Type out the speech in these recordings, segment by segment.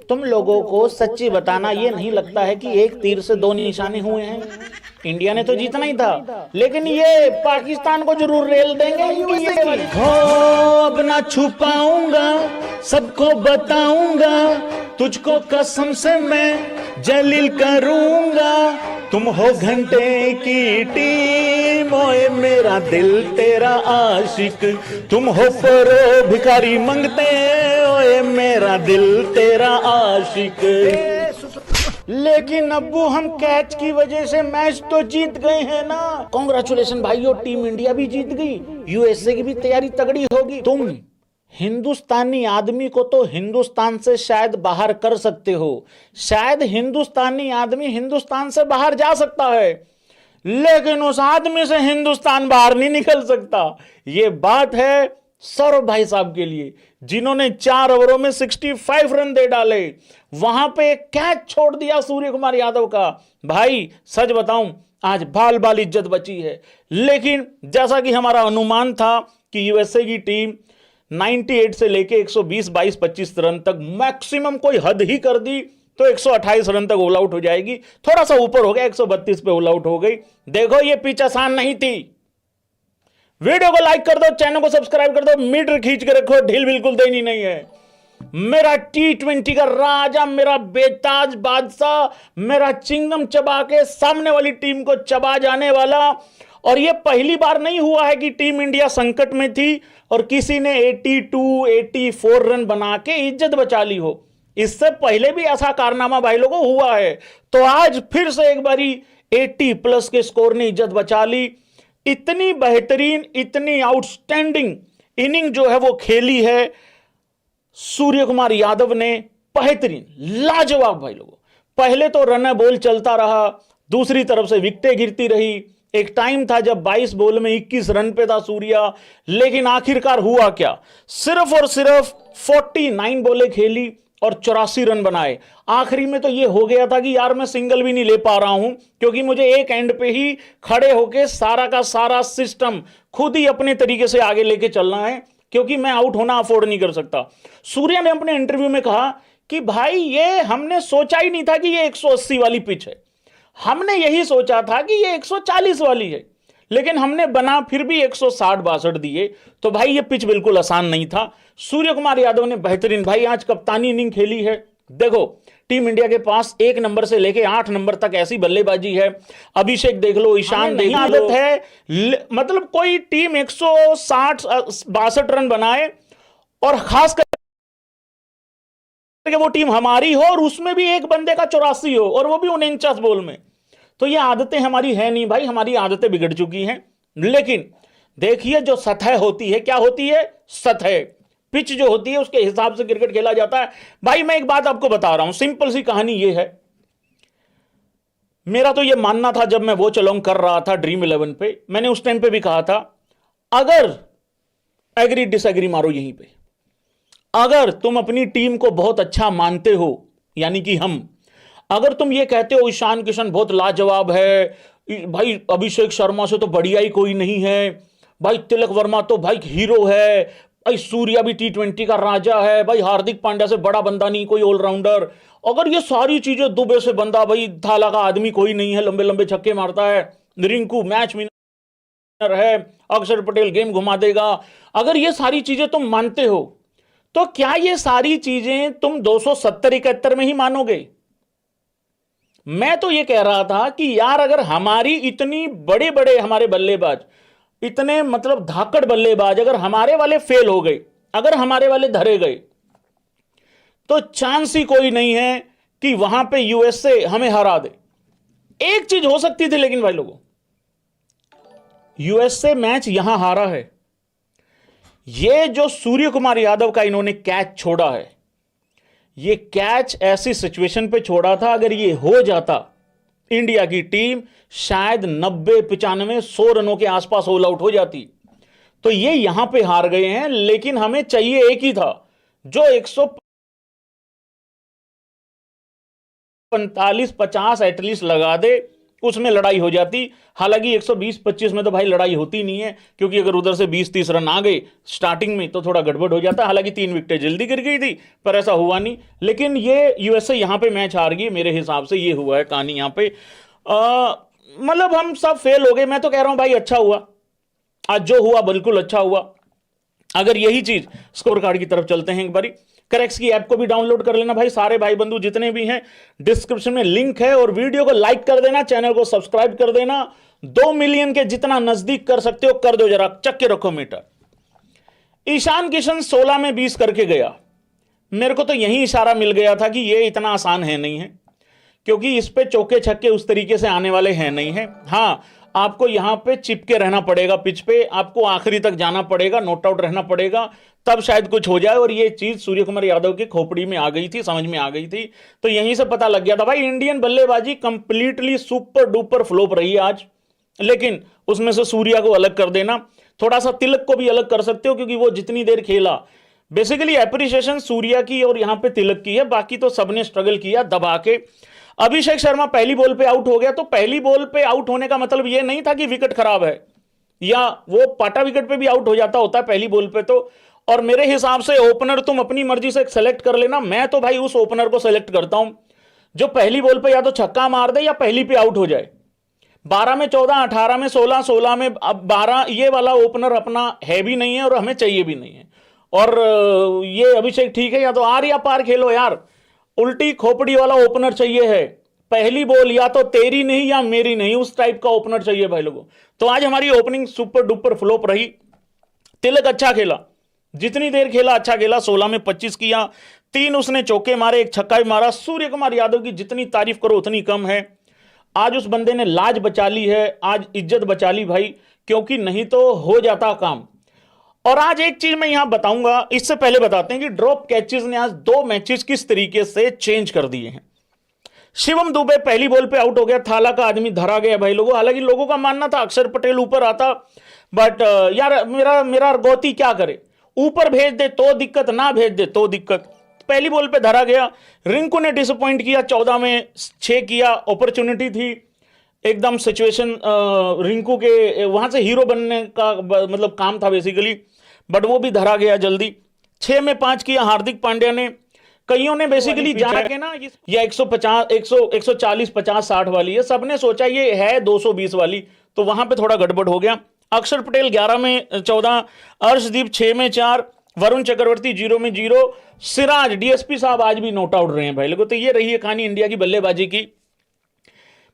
तुम लोगों को सच्ची बताना ये नहीं लगता है कि एक तीर से दो निशाने हुए हैं। इंडिया ने तो जीतना ही था, लेकिन ये पाकिस्तान को जरूर रेल देंगे इनकी ये वाली। हो अब ना छुपाऊंगा, सबको बताऊंगा, तुझको कसम से मैं जलील करूंगा। तुम हो घंटे की टीम, ओए मेरा दिल तेरा आशिक। तुम हो परो भिखारी मंगते, ओए मेरा दिल तेरा आशिक। लेकिन अब्बू हम कैच की वजह से मैच तो जीत गए हैं ना। कॉन्ग्रेचुलेशन भाइयों, टीम इंडिया भी जीत गई, यूएसए की भी तैयारी तगड़ी होगी। तुम हिंदुस्तानी आदमी को तो हिंदुस्तान से शायद बाहर कर सकते हो, शायद हिंदुस्तानी आदमी हिंदुस्तान से बाहर जा सकता है, लेकिन उस आदमी से हिंदुस्तान बाहर नहीं निकल सकता। यह बात है सौरभ भाई साहब के लिए, जिन्होंने 4 ओवरों में 65 रन दे डाले, वहां पे एक कैच छोड़ दिया सूर्य कुमार यादव का। भाई सच बताऊं, आज बाल बाल इज्जत बची है। लेकिन जैसा कि हमारा अनुमान था कि यूएसए की टीम 98 से लेके 120, 22, 25 रन तक मैक्सिमम कोई हद ही कर दी तो 128 रन तक ऑल आउट हो जाएगी। थोड़ा सा ऊपर हो गया, 132 पे ऑल आउट हो गई। देखो ये पिच आसान नहीं थी। वीडियो को लाइक कर दो, चैनल को सब्सक्राइब कर दो, मीटर खींच के रखो, ढील बिल्कुल देनी नहीं है। मेरा T20 का राजा, मेरा बेताज बादशाह, मेरा चिंगम चबा के सामने वाली टीम को चबा जाने वाला। और यह पहली बार नहीं हुआ है कि टीम इंडिया संकट में थी और किसी ने 82, 84 रन बना के इज्जत बचा ली हो। इससे पहले भी ऐसा कारनामा भाई लोगों हुआ है। तो आज फिर से एक बारी 80 प्लस के स्कोर ने इज्जत बचा ली। इतनी बेहतरीन, इतनी आउटस्टैंडिंग इनिंग जो है वो खेली है सूर्य कुमार यादव ने। बेहतरीन, लाजवाब भाई लोगों। पहले तो रन बॉल चलता रहा, दूसरी तरफ से विकेटें गिरती रही। एक टाइम था जब 22 बॉल में 21 रन पे था सूर्या, लेकिन आखिरकार हुआ क्या, सिर्फ और सिर्फ 49 बॉलें खेली और 84 रन बनाए। आखिरी में तो यह हो गया था कि यार मैं सिंगल भी नहीं ले पा रहा हूं, क्योंकि मुझे एक एंड पे ही खड़े होके सारा का सारा सिस्टम खुद ही अपने तरीके से आगे लेके चलना है, क्योंकि मैं आउट होना अफोर्ड नहीं कर सकता। सूर्या ने अपने इंटरव्यू में कहा कि भाई ये हमने सोचा ही नहीं था कि ये 180 वाली पिच है, हमने यही सोचा था कि ये 140 वाली है, लेकिन हमने बना फिर भी 160-62 दिए। तो भाई ये पिच बिल्कुल आसान नहीं था। सूर्य कुमार यादव ने बेहतरीन भाई आज कप्तानी इनिंग खेली है। देखो टीम इंडिया के पास 1 नंबर से लेके 8 नंबर तक ऐसी बल्लेबाजी है। अभिषेक देख लो, ईशान देख लो, आदत है मतलब कोई टीम 160-62 रन बनाए और खास करके वो टीम हमारी हो और उसमें भी एक बंदे का 84 हो और वो भी 49 बॉल में। तो ये आदतें हमारी है नहीं भाई, हमारी आदतें बिगड़ चुकी हैं। लेकिन देखिए जो सतह होती है, क्या होती है, सतह पिच जो होती है उसके हिसाब से क्रिकेट खेला जाता है। भाई मैं एक बात आपको बता रहा हूं, सिंपल सी कहानी ये है। मेरा तो ये मानना था जब मैं वो चलोंग कर रहा था ड्रीम 11 पे, मैंने उस टाइम पे भी कहा था, अगर एग्री डिसएग्री मारो यहीं पे, अगर तुम अपनी टीम को बहुत अच्छा मानते हो, यानी कि हम, अगर तुम ये कहते हो ईशान किशन बहुत लाजवाब है, भाई अभिषेक शर्मा से तो बढ़िया ही कोई नहीं है, भाई तिलक वर्मा तो भाई हीरो है, भाई सूर्या भी T20 का राजा है, भाई हार्दिक पांड्या से बड़ा बंदा नहीं कोई ऑलराउंडर, अगर ये सारी चीजें, दुबे से बंदा भाई थाला का आदमी कोई नहीं है, लंबे लंबे छक्के मारता है, रिंकू मैच विनर है, अक्षर पटेल गेम घुमा देगा, अगर ये सारी चीजें तुम मानते हो, तो क्या ये सारी चीजें तुम 270-71 में ही मानोगे? मैं तो ये कह रहा था कि यार अगर हमारी इतनी बड़े बड़े हमारे बल्लेबाज, इतने मतलब धाकड़ बल्लेबाज, अगर हमारे वाले फेल हो गए, अगर हमारे वाले धरे गए, तो चांस ही कोई नहीं है कि वहां पे यूएसए हमें हरा दे। एक चीज हो सकती थी, लेकिन भाई लोगों, यूएसए मैच यहां हारा है। ये जो सूर्य कुमार यादव का इन्होंने कैच छोड़ा है, ये कैच ऐसी सिचुएशन पे छोड़ा था, अगर ये हो जाता इंडिया की टीम शायद 90, 95, 100 रनों के आसपास ऑल आउट हो जाती। तो ये यहां पे हार गए हैं, लेकिन हमें चाहिए एक ही था जो 145-50 एटलीस्ट लगा दे उसमें लड़ाई हो जाती। हालांकि 120-25 में तो भाई लड़ाई होती नहीं है, क्योंकि अगर उधर से 20-30 रन आ गए स्टार्टिंग में तो थोड़ा गड़बड़ हो जाता। हालांकि 3 विकेटें जल्दी गिर गई थी, पर ऐसा हुआ नहीं। लेकिन ये यूएसए यहां पे मैच हार गई, मेरे हिसाब से ये हुआ है कहानी यहां पे। मतलब हम सब फेल हो गए। मैं तो कह रहा हूं भाई अच्छा हुआ, आज जो हुआ बिल्कुल अच्छा हुआ। अगर यही चीज स्कोर कार्ड की तरफ चलते हैं, एक बारी करेक्स की ऐप को भी डाउनलोड कर लेना भाई, सारे भाई बंधु जितने भी हैं, डिस्क्रिप्शन में लिंक है। और वीडियो को लाइक कर देना, चैनल को सब्सक्राइब कर देना। 2 मिलियन के जितना नजदीक कर सकते हो कर दो, जरा चक के रखो मीटर। ईशान किशन 16 में 20 करके गया। मेरे को तो यही इशारा मिल गया था कि ये इतना आसान है नहीं है, क्योंकि इस पे चौके छक्के उस तरीके से आने वाले हैं नहीं है। हां, आपको यहां पे चिपके रहना पड़ेगा पिच पे, आपको आखिरी तक जाना पड़ेगा, नॉट आउट रहना पड़ेगा, तब शायद कुछ हो जाए। और ये चीज सूर्य कुमार यादव की खोपड़ी में आ गई थी, समझ में आ गई थी। तो यहीं से पता लग गया था भाई इंडियन बल्लेबाजी कंप्लीटली सुपर डुपर फ्लॉप रही है आज। लेकिन उसमें से सूर्या को अलग कर देना, थोड़ा सा तिलक को भी अलग कर सकते हो, क्योंकि वो जितनी देर खेला, बेसिकली एप्रिसिएशन सूर्या की और यहां पे तिलक की है, बाकी तो सबने स्ट्रगल किया दबा के। अभिषेक शर्मा पहली बॉल पे आउट हो गया। तो पहली बॉल पे आउट होने का मतलब यह नहीं था कि विकेट खराब है, या वो पाटा विकेट पे भी आउट हो जाता होता है पहली बॉल पे तो। और मेरे हिसाब से ओपनर तुम अपनी मर्जी से सेलेक्ट कर लेना। मैं तो भाई उस ओपनर को सेलेक्ट करता हूं जो पहली बॉल पे या तो छक्का मार दे या पहली पे आउट हो जाए। 12 में 14, 18 में 16, 16 में अब 12, ये वाला ओपनर अपना है भी नहीं है और हमें चाहिए भी नहीं है। और ये अभिषेक ठीक है, या तो आर या पार खेलो यार, उल्टी खोपड़ी वाला ओपनर चाहिए है। पहली बॉल या तो तेरी नहीं या मेरी नहीं, उस टाइप का ओपनर चाहिए भाई लोगों। तो आज हमारी ओपनिंग सुपर डुपर फ्लॉप रही। तिलक अच्छा खेला, जितनी देर खेला अच्छा खेला, 16 में 25 किया, 3 उसने चौके मारे, 1 छक्का भी मारा। सूर्य कुमार यादव की जितनी तारीफ करो उतनी कम है। आज उस बंदे ने लाज बचा ली है, आज इज्जत बचा ली भाई, क्योंकि नहीं तो हो जाता काम। और आज एक चीज मैं यहां बताऊंगा, इससे पहले बताते हैं कि ड्रॉप कैचेस ने आज 2 मैचेस किस तरीके से चेंज कर दिए हैं। शिवम दुबे पहली बॉल पे आउट हो गया, थाला का आदमी धरा गया भाई लोगों। हालांकि लोगों का मानना था अक्षर पटेल ऊपर आता, बट यार मेरा गौती क्या करे, ऊपर भेज दे तो दिक्कत, ना भेज दे तो दिक्कत। पहली बॉल पे धरा गया। रिंकू ने डिसअपॉइंट किया, 14 में 6 किया। अपॉर्चुनिटी थी एकदम, सिचुएशन रिंकू के वहां से हीरो बनने का मतलब काम था बेसिकली, बट वो भी धरा गया जल्दी। 6 में 5 किया हार्दिक पांड्या ने। कईयों ने बेसिकली जाके ना ये 150 140 50 60 वाली है, सबने सोचा ये है 220 वाली, तो वहां पे थोड़ा गड़बड़ हो गया। अक्षर पटेल 11 में 14, अर्शदीप 6 में 4, वरुण चक्रवर्ती 0 में 0, सिराज डीएसपी साहब आज भी नॉट आउट रहे हैं भाई लोगों। तो ये रही है कहानी इंडिया की बल्लेबाजी की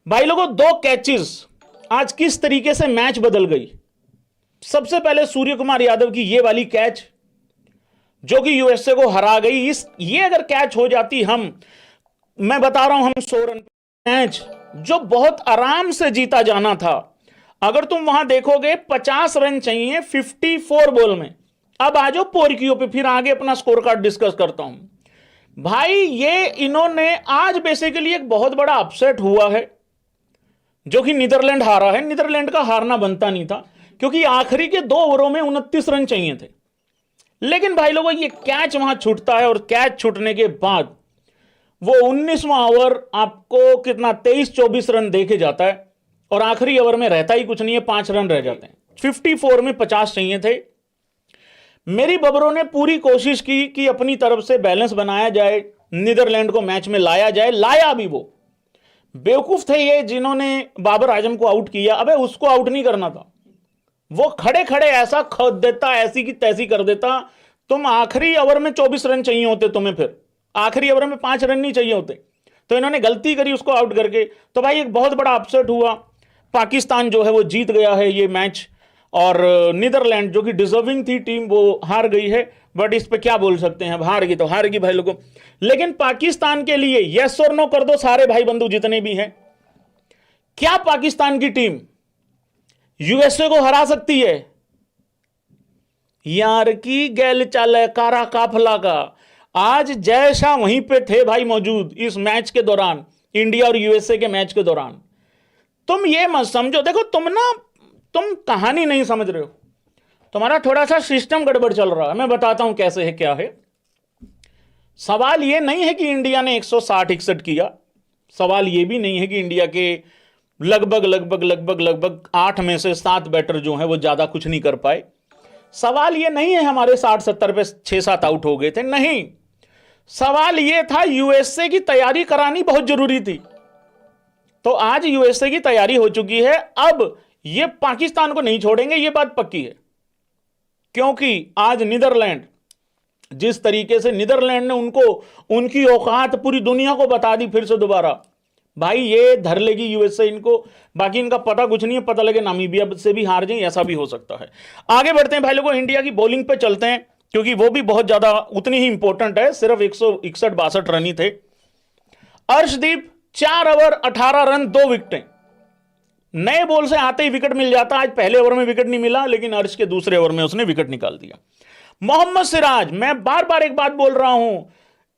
भाई लोगों। 2 कैचेस आज किस तरीके से मैच बदल गई। सबसे पहले सूर्य कुमार यादव की ये वाली कैच जो कि यूएसए को हरा गई। ये अगर कैच हो जाती, मैं बता रहा हूं, हम 100 रन मैच जो बहुत आराम से जीता जाना था। अगर तुम वहां देखोगे 50 रन चाहिए 54 बॉल में। अब आ जाओ पोरकियों पे, फिर आगे अपना स्कोर कार्ड डिस्कस करता हूं भाई। ये इन्होंने आज बेसिकली एक बहुत बड़ा अपसेट हुआ है, जो कि नीदरलैंड हारा है। नीदरलैंड का हारना बनता नहीं था, क्योंकि आखिरी के 2 ओवरों में 29 रन चाहिए थे। लेकिन भाई लोगों ये कैच वहां छूटता है, और कैच छूटने के बाद वो 19वां ओवर आपको कितना 23-24 रन देके जाता है, और आखिरी ओवर में रहता ही कुछ नहीं है, 5 रन रह जाते हैं। 54 में 50 चाहिए थे। मेरी बबरों ने पूरी कोशिश की कि अपनी तरफ से बैलेंस बनाया जाए, नीदरलैंड को मैच में लाया जाए, लाया भी। वो बेवकूफ थे ये जिन्होंने बाबर आजम को आउट किया। अबे उसको आउट नहीं करना था, वो खड़े खड़े ऐसा खोद देता, ऐसी की तैसी कर देता। तुम आखिरी ओवर में 24 रन चाहिए होते तुम्हें, फिर आखिरी ओवर में 5 रन नहीं चाहिए होते। तो इन्होंने गलती करी उसको आउट करके। तो भाई एक बहुत बड़ा अपसेट हुआ। पाकिस्तान जो है वो जीत गया है ये मैच, और नीदरलैंड जो कि डिजर्विंग थी टीम वो हार गई है। बट इस पे क्या बोल सकते हैं, अब हार गई तो हार गई भाई लोगों। लेकिन पाकिस्तान के लिए यस और नो कर दो सारे भाई बंधु जितने भी हैं। क्या पाकिस्तान की टीम यूएसए को हरा सकती है? यार की गैल चाल है कारा काफला का। आज जय शाह वहीं पे थे भाई मौजूद इस मैच के दौरान, इंडिया और यूएसए के मैच के दौरान। तुम ये मत समझो, देखो तुम कहानी नहीं समझ रहे हो, तुम्हारा थोड़ा सा सिस्टम गड़बड़ चल रहा है। मैं बताता हूं कैसे है क्या है। सवाल ये नहीं है कि इंडिया ने 160-61 किया, सवाल ये भी नहीं है कि इंडिया के लगभग 8 में से 7 बैटर जो हैं वो ज्यादा कुछ नहीं कर पाए। सवाल ये नहीं है हमारे 60-70 पे 6-7 आउट हो गए थे, नहीं, सवाल ये था यूएसए की तैयारी करानी बहुत जरूरी थी। तो आज यूएसए की तैयारी हो चुकी है, अब ये पाकिस्तान को नहीं छोड़ेंगे, ये बात पक्की है। क्योंकि आज नीदरलैंड, जिस तरीके से नीदरलैंड ने उनको उनकी औकात पूरी दुनिया को बता दी फिर से दोबारा, भाई ये धर लेगी यूएसए इनको। बाकी इनका पता कुछ नहीं है, पता लगे नामीबिया से भी हार जाए, ऐसा भी हो सकता है। आगे बढ़ते हैं भाई लोगों, इंडिया की बॉलिंग पे चलते हैं, क्योंकि वो भी बहुत ज्यादा उतनी ही इंपॉर्टेंट है। सिर्फ 161-62 रन ही थे। Arshdeep 4 over 18 run 2 विकेटें। नए बॉल से आते ही विकेट मिल जाता, आज पहले ओवर में विकेट नहीं मिला, लेकिन अर्श के दूसरे ओवर में उसने विकेट निकाल दिया। मोहम्मद सिराज, मैं बार बार एक बात बोल रहा हूं,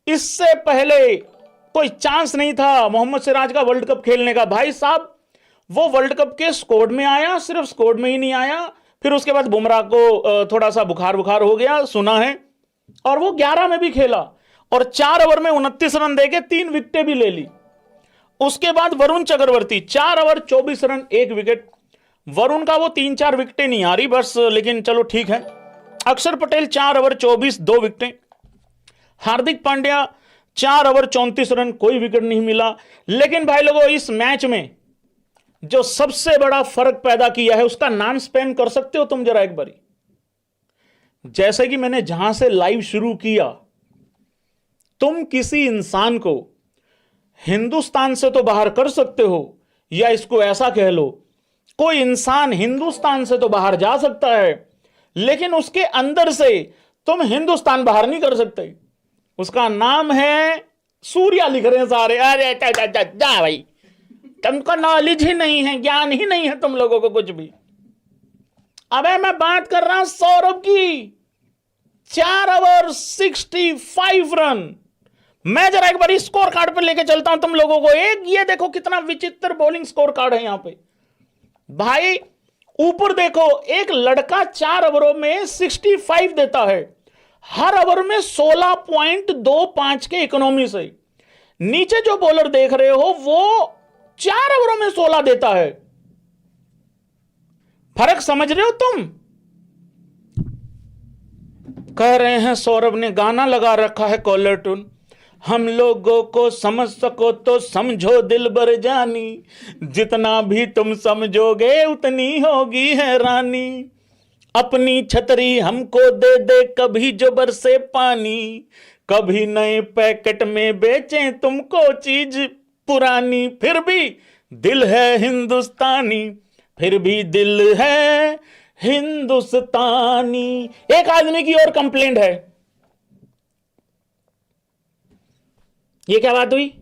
इससे पहले कोई चांस नहीं था मोहम्मद सिराज का वर्ल्ड कप खेलने का। भाई साहब, वो वर्ल्ड कप के स्क्वाड में आया, सिर्फ स्क्वाड में ही नहीं आया, फिर उसके बाद बुमराह को थोड़ा सा बुखार हो गया सुना है, और वो 11 में भी खेला और 4 ओवर में 29 रन देके 3 विकेटें भी ले ली। उसके बाद Varun Chakravarthy 4 over 24 run 1 wicket. Varun का वो 3-4 विकेटें नहीं आ रही बस, लेकिन चलो ठीक है। अक्षर Patel 4 over 24 2 विकेटें। Hardik Pandya 4 over 34 run, कोई विकेट नहीं मिला। लेकिन भाई लोगों, इस मैच में जो सबसे बड़ा फर्क पैदा किया है उसका नाम स्पेम कर सकते हो तुम जरा एक बारी? जैसे कि मैंने जहां से लाइव शुरू किया, तुम किसी इंसान को हिंदुस्तान से तो बाहर कर सकते हो, या इसको ऐसा कह लो, कोई इंसान हिंदुस्तान से तो बाहर जा सकता है, लेकिन उसके अंदर से तुम हिंदुस्तान बाहर नहीं कर सकते। उसका नाम है सूर्या। लिख रहे हैं सारे, अरे जा भाई, तुमको नॉलेज ही नहीं है, ज्ञान ही नहीं है तुम लोगों को कुछ भी। अबे मैं बात कर रहा हूं सौरभ की, 4 ओवर 65 रन। मैं जरा एक बार स्कोर कार्ड पर लेके चलता हूं तुम लोगों को। एक ये देखो कितना विचित्र बॉलिंग स्कोर कार्ड है यहां पे भाई। ऊपर देखो, एक लड़का 4 ओवरों में 65 देता है, हर ओवर में 16.25 के इकोनॉमी से। नीचे जो बॉलर देख रहे हो वो 4 ओवरों में 16 देता है। फर्क समझ रहे हो तुम? कह रहे हैं सौरभ ने गाना लगा रखा है कॉलर ट्यून, हम लोगों को समझ सको तो समझो दिलबर जानी, जितना भी तुम समझोगे उतनी होगी हैरानी। अपनी छतरी हमको दे दे कभी जो बरसे पानी, कभी नए पैकेट में बेचें तुमको चीज पुरानी। फिर भी दिल है हिंदुस्तानी, फिर भी दिल है हिंदुस्तानी। एक आदमी की और कंप्लेंट है, ये क्या बात हुई?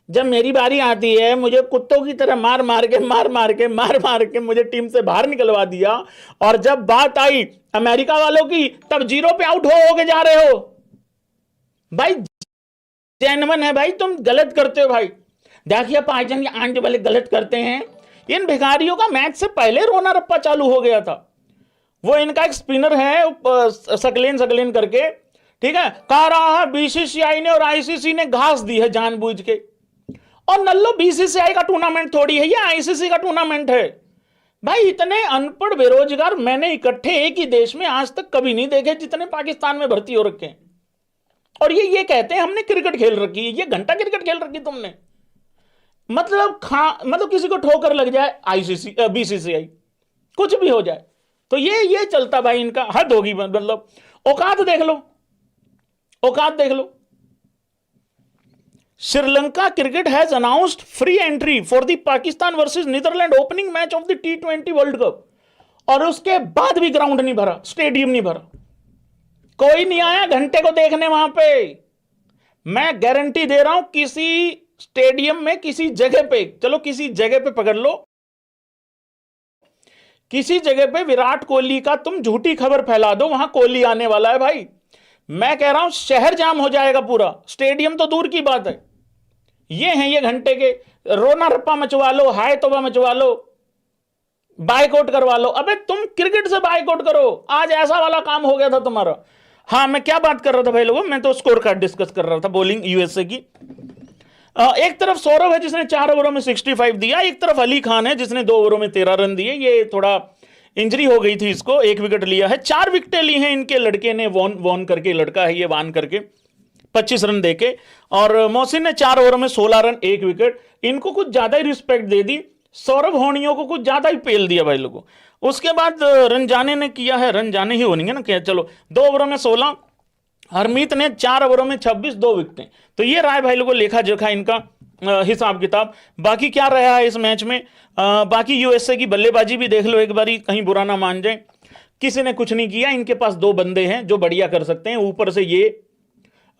जब मेरी बारी आती है मुझे कुत्तों की तरह मार मार के मुझे टीम से बाहर निकलवा दिया, और जब बात आई अमेरिका वालों की तब 0 पे आउट हो के जा रहे हो। भाई जेन्युइन है भाई, तुम गलत करते हो भाई। देखिए 5 जन के आंट वाले गलत करते हैं। इन भिखारियों का मैच से पहले रोना रप्पा चालू हो गया था। वो इनका एक स्पिनर है सकलेन करके, ठीक है, कह रहा है बीसीसीआई ने और आईसीसी ने घास दी है जानबूझ के। और नल्लो बीसीसीआई का टूर्नामेंट थोड़ी है, ये आईसीसी का टूर्नामेंट है। भाई इतने अनपढ़ बेरोजगार मैंने इकट्ठे एक ही देश में आज तक कभी नहीं देखे जितने पाकिस्तान में भर्ती हो रखे हैं। और ये कहते हैं हमने क्रिकेट खेल रखी है। ये घंटा क्रिकेट खेल रखी तुमने, मतलब किसी को ठोकर लग जाए आईसीसी बीसीसीआई, कुछ भी हो जाए तो ये चलता भाई इनका। हद होगी, मतलब औकात देख लो, औकात देख लो। Sri Lanka cricket has announced free entry for the Pakistan versus Netherland opening match of the T20 world cup, और उसके बाद भी ग्राउंड नहीं भरा, स्टेडियम नहीं भरा, कोई नहीं आया घंटे को देखने वहां पे। मैं गारंटी दे रहा हूं किसी स्टेडियम में, किसी जगह पे, चलो किसी जगह पे पकड़ लो, किसी जगह पे विराट कोहली का तुम झूठी खबर फैला दो, वहां कोहली आने वाला है भाई, मैं कह रहा हूं शहर जाम हो जाएगा पूरा, स्टेडियम तो दूर की बात है। ये हैं ये घंटे के, रोना रप्पा मचवा लो, हाय तौबा मचवा लो, बाइकआउट करवा लो। अबे तुम क्रिकेट से बाइकआउट करो, आज ऐसा वाला काम हो गया था तुम्हारा। हाँ, मैं क्या बात कर रहा था भाई लोगों, मैं तो स्कोर कार्ड डिस्कस कर रहा था बॉलिंग यूएसए की। एक तरफ सौरभ है जिसने 4 ओवरों में 65 दिया, एक तरफ अली खान है जिसने 2 ओवरों में 13 रन दिए। ये थोड़ा इंजरी हो गई थी इसको, 1 विकेट लिया है। 4 विकेटें ली हैं इनके लड़के ने, वॉन करके लड़का है ये, वान करके 25 रन देके। और मोहसिन ने 4 ओवरों में 16 रन 1 विकेट। इनको कुछ ज्यादा ही रिस्पेक्ट दे दी, सौरभ होनियों को कुछ ज्यादा ही पेल दिया भाई लोगों। उसके बाद रंजाने ने किया है, रंजाने ही होनी है ना, क्या चलो 2 ओवरों में 16, हरमीत ने 4 ओवरों में 26, 2 विकेटें। तो ये रहा है भाई लोगों लेखा जोखा इनका, हिसाब किताब। बाकी क्या रहा है इस मैच में, बाकी यूएसए की बल्लेबाजी भी देख लो एक बारी, कहीं बुरा ना मान जाए। किसी ने कुछ नहीं किया, इनके पास 2 बंदे हैं जो बढ़िया कर सकते हैं। ऊपर से ये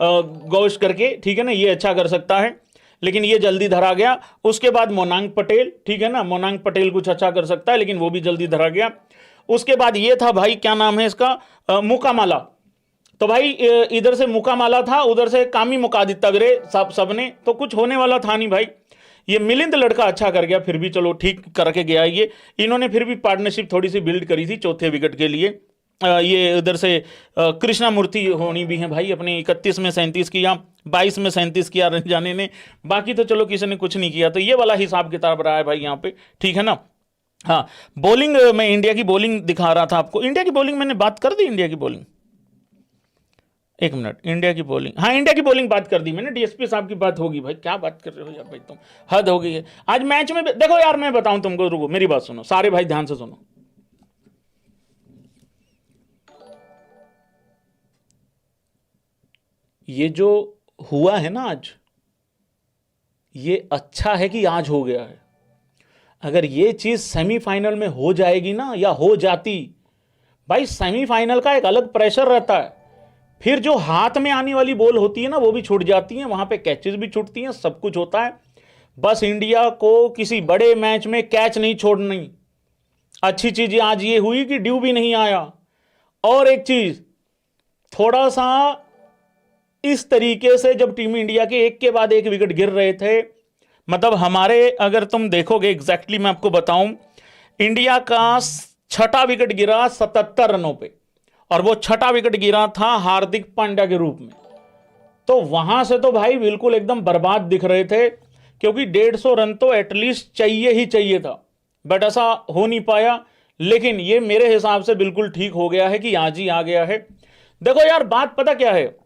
गौश करके, ठीक है ना, ये अच्छा कर सकता है, लेकिन ये जल्दी धरा गया। उसके बाद मोनांग पटेल, ठीक है ना, मोनांग पटेल कुछ अच्छा कर सकता है, लेकिन वो भी जल्दी धरा गया। उसके बाद ये था भाई, क्या नाम है इसका, मुकामाला। तो भाई इधर से मुकामाला था, उधर से कामी मुकादित्तगरे, सबने तो कुछ होने वाला था नहीं भाई। ये मिलिंद लड़का अच्छा कर गया, फिर भी चलो ठीक करके गया ये। इन्होंने फिर भी पार्टनरशिप थोड़ी सी बिल्ड करी थी चौथे विकेट के लिए। ये उधर से कृष्णा मूर्ति होनी भी है भाई, अपने 31 में 37 किया, 22 में 37 किया रंजाने ने। बाकी तो चलो किसी ने कुछ नहीं किया। तो ये वाला हिसाब किताब रहा है भाई यहाँ पे, ठीक है ना। हाँ, बॉलिंग मैं इंडिया की बॉलिंग दिखा रहा था आपको। इंडिया की बॉलिंग मैंने बात कर दी, इंडिया की बॉलिंग, 1 मिनट, इंडिया की बॉलिंग, हाँ इंडिया की बॉलिंग बात कर दी मैंने। डीएसपी साहब की बात होगी भाई, क्या बात कर रहे हो यार भाई, तुम हद हो गई है। आज मैच में देखो यार, मैं बताऊं तुमको, रुको मेरी बात सुनो सारे भाई, ध्यान से सुनो। ये जो हुआ है ना आज, ये अच्छा है कि आज हो गया है। अगर ये चीज सेमीफाइनल में हो जाएगी ना, या हो जाती भाई, सेमीफाइनल का एक अलग प्रेशर रहता है। फिर जो हाथ में आने वाली बॉल होती है ना, वो भी छूट जाती है, वहां पे कैचेस भी छूटती हैं, सब कुछ होता है। बस इंडिया को किसी बड़े मैच में कैच नहीं छोड़नी। अच्छी चीज आज ये हुई कि ड्यू भी नहीं आया। और एक चीज, थोड़ा सा इस तरीके से जब टीम इंडिया के एक के बाद एक विकेट गिर रहे थे, मतलब हमारे, अगर तुम देखोगे एग्जैक्टली मैं आपको बताऊं, इंडिया का 6ठा विकेट गिरा 77 रनों पे, और वो 6ठा विकेट गिरा था हार्दिक पांड्या के रूप में। तो वहां से तो भाई बिल्कुल एकदम बर्बाद दिख रहे थे, क्योंकि 150 रन तो एटलीस्ट चाहिए ही चाहिए था, बट ऐसा हो नहीं पाया। लेकिन ये मेरे हिसाब से बिल्कुल ठीक हो गया है कि आज ही आ गया है। देखो यार, बात पता क्या है,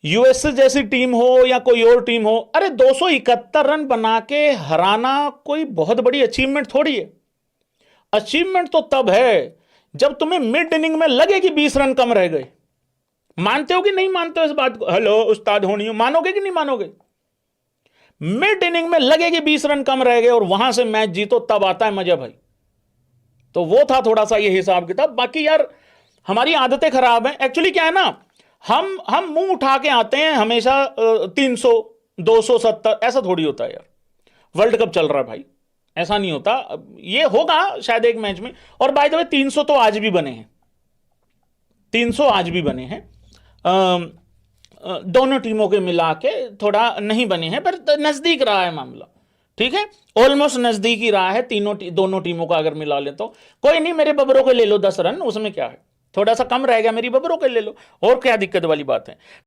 यूएसए जैसी टीम हो या कोई और टीम हो, अरे 271 रन बना के हराना कोई बहुत बड़ी अचीवमेंट थोड़ी है। अचीवमेंट तो तब है जब तुम्हें मिड इनिंग में लगे कि 20 रन कम रह गए। मानते हो कि नहीं मानते हो इस बात को? हेलो उस्ताद होनी हो, मानोगे कि नहीं मानोगे? मिड इनिंग में लगे कि 20 रन कम रह गए और वहां से मैच जीतो, तब आता है मजा भाई। तो वो था थोड़ा सा ये हिसाब किताब। बाकी यार हमारी आदतें खराब हैं। एक्चुअली क्या है ना, हम मुंह उठा के आते हैं हमेशा 300 270, ऐसा थोड़ी होता है यार। वर्ल्ड कप चल रहा है भाई, ऐसा नहीं होता। ये होगा शायद एक मैच में। और बाय द वे 300 तो आज भी बने हैं, 300 आज भी बने हैं। दोनों टीमों के मिला के थोड़ा नहीं बने हैं, पर नजदीक रहा है मामला, ठीक है, ऑलमोस्ट नजदीक ही रहा है। दोनों टीमों का अगर मिला ले तो कोई नहीं, मेरे बबरों के ले लो 10 रन, उसमें क्या है, थोड़ा सा कम रह गया, मेरी बबरों के ले लो, और क्या दिक्कत वाली बात है।